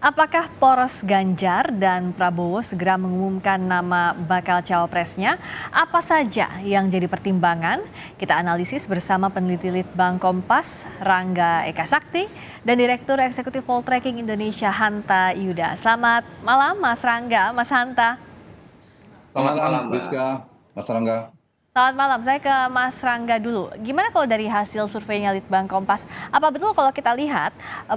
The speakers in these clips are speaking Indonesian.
Apakah poros Ganjar dan Prabowo segera mengumumkan nama bakal cawapresnya? Apa saja yang jadi pertimbangan? Kita analisis bersama peneliti Litbang Kompas, Rangga Eka Sakti, dan Direktur Eksekutif Poltreking Indonesia, Hanta Yuda. Selamat malam, Mas Rangga, Mas Hanta. Selamat Malam, malam, Mbak. Rizka, Mas Rangga. Selamat malam, saya ke Mas Rangga dulu. Gimana kalau dari hasil surveinya Litbang Kompas, apa betul kalau kita lihat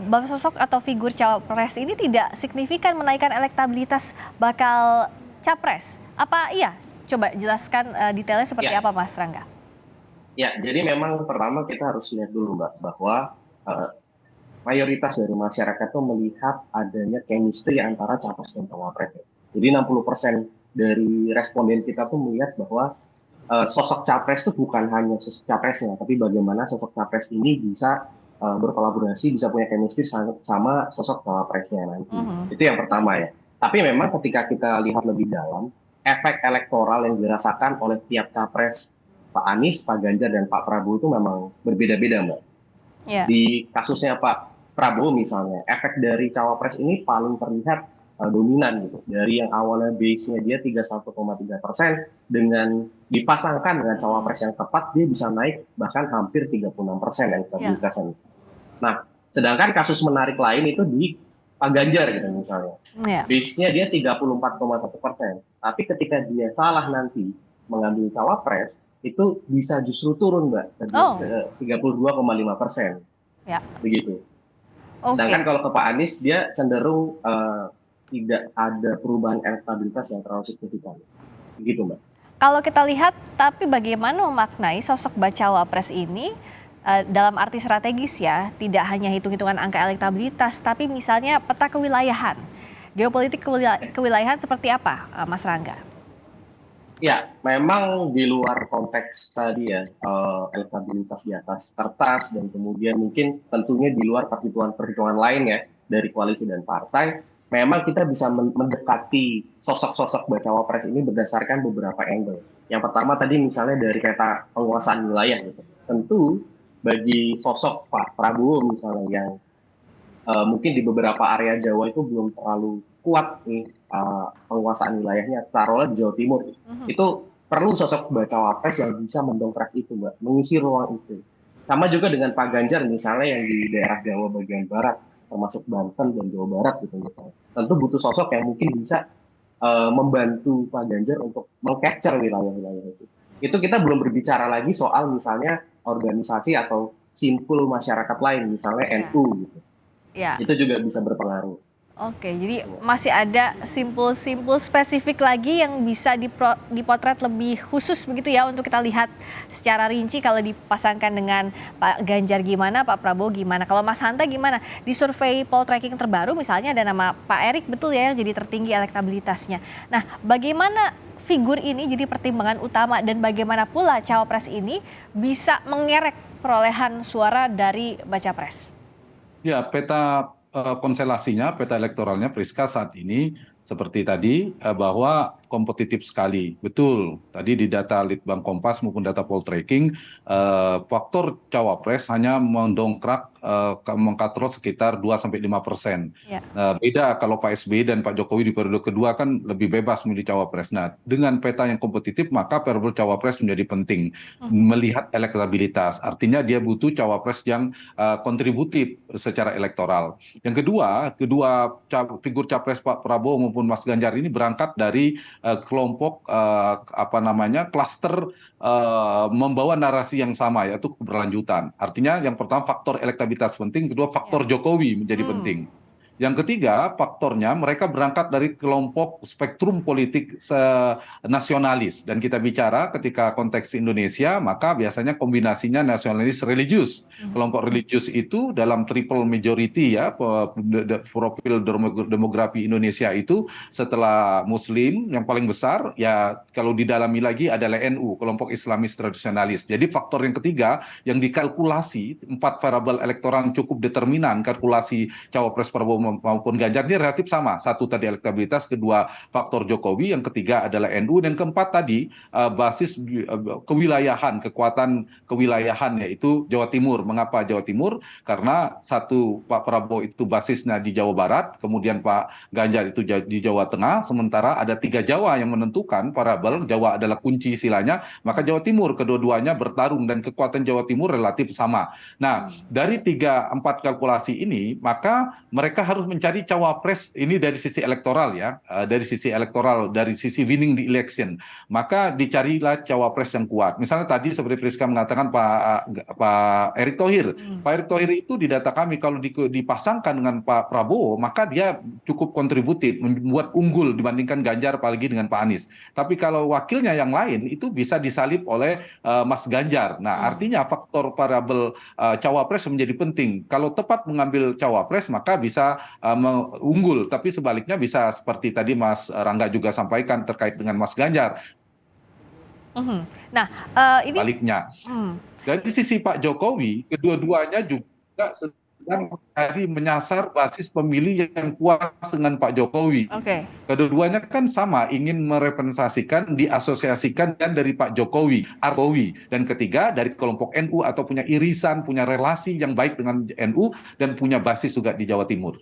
bahwa sosok atau figur cawapres ini tidak signifikan menaikkan elektabilitas bakal capres? Apa iya? Coba jelaskan detailnya seperti Ya, apa, Mas Rangga? ya, jadi memang pertama kita harus lihat dulu, Mbak, bahwa eh, mayoritas dari masyarakat tuh melihat adanya chemistry antara capres dan cawapres. Jadi 60% dari responden kita tuh melihat bahwa sosok capres itu bukan hanya sosok capresnya, tapi bagaimana sosok capres ini bisa berkolaborasi, bisa punya chemistry sama sosok cawapresnya nanti. Mhm. Itu yang pertama ya. Tapi memang ketika kita lihat lebih dalam, efek elektoral yang dirasakan oleh tiap capres, Pak Anies, Pak Ganjar, dan Pak Prabowo itu memang berbeda-beda, Mbak. Ya. Di kasusnya Pak Prabowo misalnya, efek dari cawapres ini paling terlihat dominan gitu. Dari yang awalnya base-nya dia 31,3%, dengan dipasangkan dengan cawapres yang tepat, dia bisa naik bahkan hampir 36% Ya. elektabilitasnya. Nah, sedangkan kasus menarik lain itu di Pak Ganjar gitu misalnya. Ya. Base-nya dia 34,1%. Tapi ketika dia salah nanti mengambil cawapres, itu bisa justru turun, Mbak, ke Oh. 32,5%. Ya. Begitu. Oke. Sedangkan kalau ke Pak Anies, dia cenderung tidak ada perubahan elektabilitas yang terlalu signifikan. Begitu, Mbak. Kalau kita lihat, tapi bagaimana memaknai sosok bacawa pres ini dalam arti strategis ya, tidak hanya hitung-hitungan angka elektabilitas, tapi misalnya peta kewilayahan, geopolitik kewilayahan seperti apa, Mas Rangga? Ya, memang di luar konteks tadi ya, elektabilitas di atas kertas dan kemudian mungkin tentunya di luar perhitungan-perhitungan lain ya dari koalisi dan partai, memang kita bisa mendekati sosok-sosok bacawa pres ini berdasarkan beberapa angle. Yang pertama tadi misalnya dari kata penguasaan wilayah gitu. Tentu bagi sosok Pak Prabowo misalnya yang mungkin di beberapa area Jawa itu belum terlalu kuat nih penguasaan wilayahnya, taruhlah di Jawa Timur. Mhm. Itu perlu sosok bacawa pres yang bisa mendongkrak itu, Mbak, mengisi ruang itu. Sama juga dengan Pak Ganjar misalnya yang di daerah Jawa bagian barat, termasuk Banten dan Jawa Barat gitu misalnya. Tentu butuh sosok yang mungkin bisa membantu Pak Ganjar untuk mengcapture wilayah-wilayah itu. Itu kita belum berbicara lagi soal misalnya organisasi atau simpul masyarakat lain, misalnya Ya. NU gitu. Ya. Itu juga bisa berpengaruh. Oke, jadi masih ada simpul-simpul spesifik lagi yang bisa dipotret lebih khusus begitu ya untuk kita lihat secara rinci kalau dipasangkan dengan Pak Ganjar gimana, Pak Prabowo gimana. Kalau Mas Hanta gimana? Di survei poltreking terbaru misalnya ada nama Pak Erik betul ya yang jadi tertinggi elektabilitasnya. Nah, bagaimana figur ini jadi pertimbangan utama dan bagaimana pula cawapres ini bisa mengerek perolehan suara dari baca pres? Ya, peta konstelasinya, peta elektoralnya Priska saat ini seperti tadi bahwa kompetitif sekali. Betul, tadi di data Litbang Kompas maupun data Poltreking, faktor cawapres hanya mendongkrak mengkatrol sekitar 2-5%. Ya. Beda kalau Pak SBY dan Pak Jokowi di periode kedua kan lebih bebas milih cawapres. Nah, dengan peta yang kompetitif maka variabel cawapres menjadi penting melihat elektabilitas. Artinya dia butuh cawapres yang kontributif secara elektoral. Yang kedua, figur capres Pak Prabowo maupun Mas Ganjar ini berangkat dari kelompok apa namanya klaster membawa narasi yang sama yaitu keberlanjutan. Artinya yang pertama faktor elektabilitas penting, kedua Ya. faktor Jokowi menjadi Hmm. penting. Yang ketiga, faktornya mereka berangkat dari kelompok spektrum politik nasionalis. Dan kita bicara ketika konteks Indonesia, maka biasanya kombinasinya nasionalis religius. Kelompok religius itu dalam triple majority ya, profil demografi Indonesia itu setelah Muslim yang paling besar, ya kalau didalami lagi adalah NU, kelompok Islamis tradisionalis. Jadi faktor yang ketiga yang dikalkulasi, 4 variabel elektoral cukup determinan kalkulasi cawapres Prabowo maupun Ganjar ini relatif sama. Satu tadi elektabilitas, kedua faktor Jokowi, yang ketiga adalah NU, dan keempat tadi basis kewilayahan, kekuatan kewilayahan, yaitu Jawa Timur. Mengapa Jawa Timur? Karena satu, Pak Prabowo itu basisnya di Jawa Barat, kemudian Pak Ganjar itu di Jawa Tengah, sementara ada 3 Jawa yang menentukan variabel. Jawa adalah kunci istilahnya, maka Jawa Timur kedua-duanya bertarung dan kekuatan Jawa Timur relatif sama. Nah, dari 3-4 kalkulasi ini, maka mereka harus mencari cawapres ini dari sisi elektoral ya, dari sisi elektoral, dari sisi winning the election. Maka dicarilah cawapres yang kuat. Misalnya tadi seperti Friska mengatakan Pak Erick Thohir. Pak Erick Thohir itu di data kami kalau dipasangkan dengan Pak Prabowo, maka dia cukup kontributif, membuat unggul dibandingkan Ganjar apalagi dengan Pak Anies. Tapi kalau wakilnya yang lain itu bisa disalib oleh Mas Ganjar. Nah, artinya faktor variabel cawapres menjadi penting. Kalau tepat mengambil cawapres maka bisa unggul, tapi sebaliknya bisa seperti tadi Mas Rangga juga sampaikan terkait dengan Mas Ganjar. Nah, ini Sebaliknya. Dari sisi Pak Jokowi, kedua-duanya juga sedang menyasar basis pemilih yang puas dengan Pak Jokowi. Kedua-duanya kan sama, ingin merepresentasikan, diasosiasikan dan dari Pak Jokowi. Dan ketiga, dari kelompok NU atau punya irisan, punya relasi yang baik dengan NU dan punya basis juga di Jawa Timur.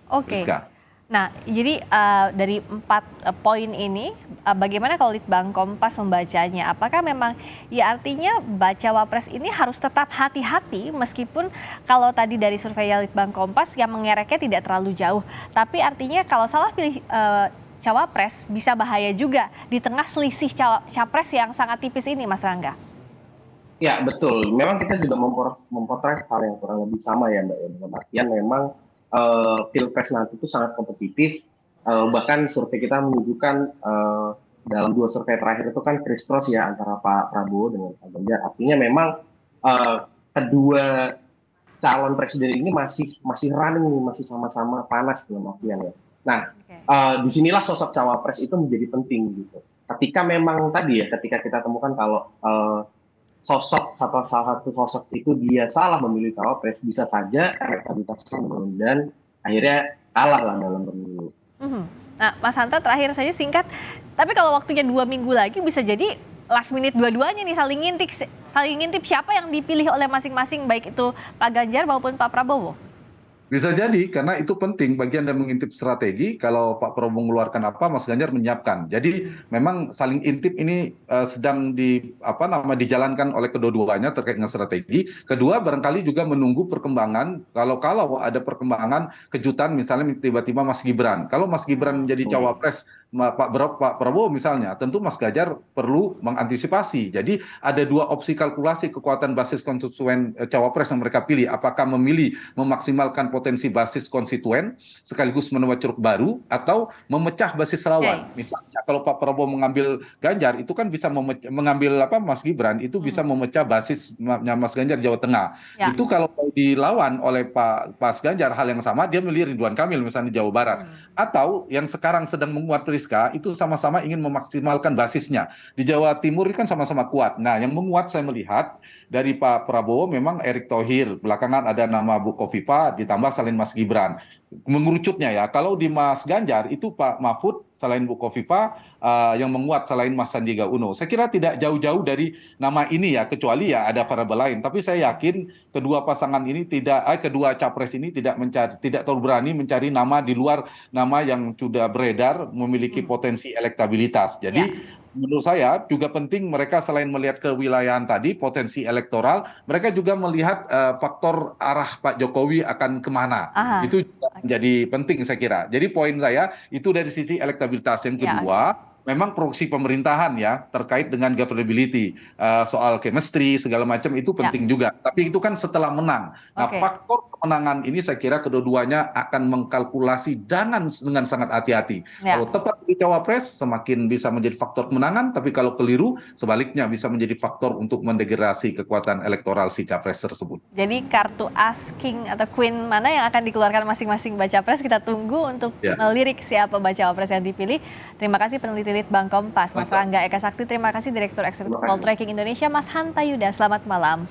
Rizka. Nah, jadi dari 4 poin ini, bagaimana kalau Litbang Kompas membacanya? Apakah memang ya artinya baca wapres ini harus tetap hati-hati meskipun kalau tadi dari survei Litbang Kompas yang mengereknya tidak terlalu jauh, tapi artinya kalau salah pilih cawapres bisa bahaya juga di tengah selisih capres yang sangat tipis ini, Mas Rangga? Ya, betul. Memang kita juga memotret hal yang kurang lebih sama ya, Mbak. Dalam artian memang Pilpres nanti itu sangat kompetitif, bahkan survei kita menunjukkan dalam 2 survei terakhir itu kan criss-cross ya antara Pak Prabowo dengan Pak Ganjar. Artinya memang kedua calon presiden ini masih running, masih sama-sama panas dalam artian ya. Nah, disinilah sosok cawapres itu menjadi penting gitu. Ketika memang tadi ya, ketika kita temukan kalau salah satu sosok itu dia salah memilih cawapres, bisa saja elektabilitasnya menurun dan akhirnya kalah lah dalam pemilu. Nah, Mas Hanta terakhir saja singkat, tapi kalau waktunya 2 minggu lagi bisa jadi last minute dua-duanya nih saling ngintip siapa yang dipilih oleh masing-masing, baik itu Pak Ganjar maupun Pak Prabowo. Bisa jadi, karena itu penting bagian dari mengintip strategi. Kalau Pak Prabowo mengeluarkan apa, Mas Ganjar menyiapkan. Jadi memang saling intip ini sedang dijalankan oleh kedua-duanya terkait dengan strategi. Kedua, barangkali juga menunggu perkembangan. Kalau ada perkembangan kejutan, misalnya tiba-tiba Mas Gibran. Kalau Mas Gibran menjadi cawapres Pak Prabowo misalnya, tentu Mas Ganjar perlu mengantisipasi. Jadi ada 2 opsi kalkulasi kekuatan basis konstituen cawapres yang mereka pilih. Apakah memilih memaksimalkan potensi basis konstituen sekaligus menuai ceruk baru atau memecah basis lawan. Misalnya kalau Pak Prabowo mengambil Ganjar itu kan bisa mengambil Mas Gibran itu bisa memecah basis Mas Ganjar Jawa Tengah. Itu kalau dilawan oleh Pak Ganjar hal yang sama, dia memilih Ridwan Kamil misalnya di Jawa Barat. Atau yang sekarang sedang menguat Rizka itu sama-sama ingin memaksimalkan basisnya. Di Jawa Timur ini kan sama-sama kuat. Nah, yang menguat saya melihat dari Pak Prabowo memang Erick Thohir. Belakangan ada nama Bu Kofifa ditambah selain Mas Gibran. Mengerucutnya ya, kalau di Mas Ganjar itu Pak Mahfud selain Bu Kofifa, yang menguat selain Mas Sandiaga Uno. Saya kira tidak jauh-jauh dari nama ini ya, kecuali ya ada variabel lain. Tapi saya yakin kedua pasangan ini kedua capres ini tidak terlalu berani mencari nama di luar nama yang sudah beredar memiliki potensi elektabilitas. Jadi menurut saya juga penting mereka selain melihat kewilayahan tadi, potensi elektoral, mereka juga melihat faktor arah Pak Jokowi akan kemana. Itu juga menjadi penting saya kira. Jadi poin saya itu dari sisi elektabilitas. Yang kedua, memang proksi pemerintahan ya terkait dengan governability, soal chemistry segala macam itu penting juga. Tapi itu kan setelah menang. Nah, faktor kemenangan ini saya kira kedua-duanya akan mengkalkulasi dengan sangat hati-hati. Kalau tepat di cawapres semakin bisa menjadi faktor kemenangan, tapi kalau keliru sebaliknya bisa menjadi faktor untuk mendegradasi kekuatan elektoral si capres tersebut. Jadi kartu as, king atau queen mana yang akan dikeluarkan masing-masing baca pres, kita tunggu untuk melirik siapa baca pres yang dipilih. Terima kasih peneliti Litbang Kompas, Mas Rangga Eka Sakti. Terima kasih Direktur Eksekutif Poltreking Indonesia, Mas Hanta Yuda. Selamat malam.